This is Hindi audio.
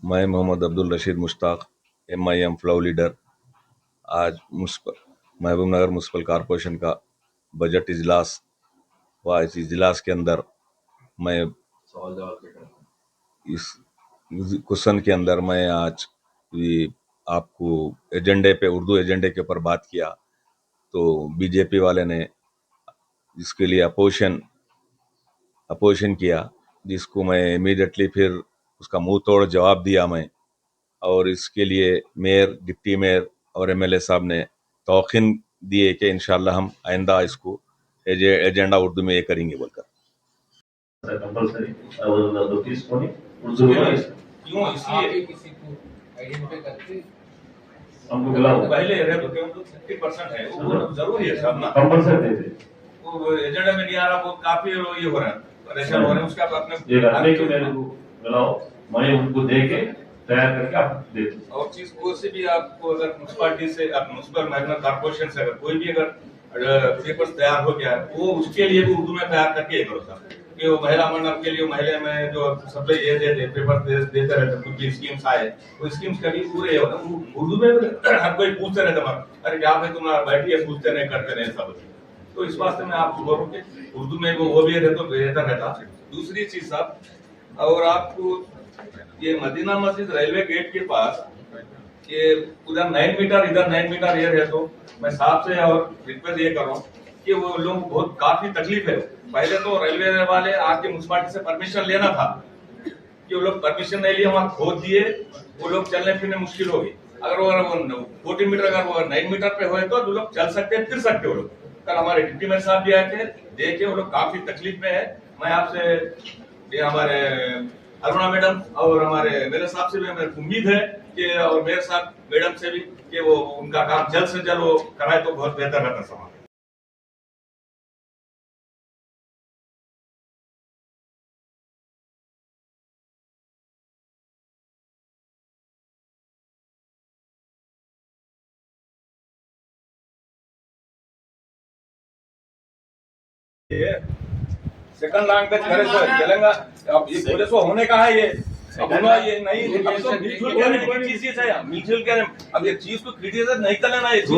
मैं Mohammed Abdul Rasheed Mushtaq MIM floor leader आज महबूब नगर म्यूनसिपल कॉरपोरेशन का बजट इजलास हुआ। इस इजलास के अंदर मैं इस क्वेश्चन के अंदर मैं आज ये आपको एजेंडे पे उर्दू एजेंडे के ऊपर बात किया तो बीजेपी वाले ने इसके लिए अपोजिशन किया, जिसको मैं इमीडिएटली फिर उसका मुंह तोड़ जवाब दिया मैं। और इसके लिए मेयर, डिप्टी मेयर और MLA साहब ने तौकीन दिए कि इंशाल्लाह हम आइंदा इसको एजेंडा उर्दू में ये करेंगे बोलकर। कंपलसरी नोटिस कोनी उर्दू में क्यों इसलिए किसी को आइडेंटिफाई करके हमको बुलाओ पहले रहे तो केवल 50% है वो जरूरी है साहब ना, कंपलसरी दे दे वो एजेंडा में नहीं आ रहा, वो काफी ये हो रहा है, परेशान हो रहे हैं। उसका अपने ये रखने के मेरे को बुलाओ, मैं उनको दे के तैयार करके आप दे दो। और चीज को से भी आपको अगर म्युनिसिपैलिटी से म्युनिसिपल मैनेजर कॉर्पोरेशन से अगर कोई भी अगर पेपर्स तैयार हो गया वो उसके लिए भी उर्दू में तैयार करके करो साहब, कि वो महिला मंडल के लिए महिला में जो सब ये देते पेपर देते रहते, कुछ भी स्कीम्स आए वो स्कीम्स कभी पूरे उर्दू में हर कोई पूछते रहते मत अरे क्या भाई तुम बैठिए पूछते नहीं करते नहीं सब। तो इस वास्ते मैं आपको बोलूँ कि उर्दू में वो भी रहता तो बेहतर रहता। दूसरी चीज साहब, और आपको ये मदीना मस्जिद रेलवे गेट के पास ये उधर 9 मीटर इधर 9 मीटर ये है, तो मैं साहब से और रिक्वेस्ट ये कर रहा हूँ कि वो लोग बहुत काफी तकलीफ है। पहले तो रेलवे वाले आके म्युनिसिपैलिटी से परमिशन लेना था, कि वो लोग परमिशन नहीं लिए वहाँ खोद दिए, वो लोग चलने फिरने मुश्किल होगी। अगर वो 14 मीटर अगर वो 9 मीटर पे हुए तो लोग चल सकते फिर सकते। वो लोग कल हमारे डिप्टी मेयर साहब भी आए थे, देखे वो लोग काफी तकलीफ में है। मैं आपसे ये हमारे अरुणा मैडम और हमारे मेरे साहब से भी मेरे उम्मीद है कि और मेयर साहब मैडम से भी कि वो उनका काम जल्द से जल्द वो कराए तो बहुत बेहतर रहता समाज। सेकंड लैंग्वेज करे सो चलेगा। अब ये बोले सो होने का है ये, अब होना ये नहीं मिलजुल के चीज है, मिलजुल के अब ये चीज को क्रिटिसाइज नहीं कर लेना, ये चीज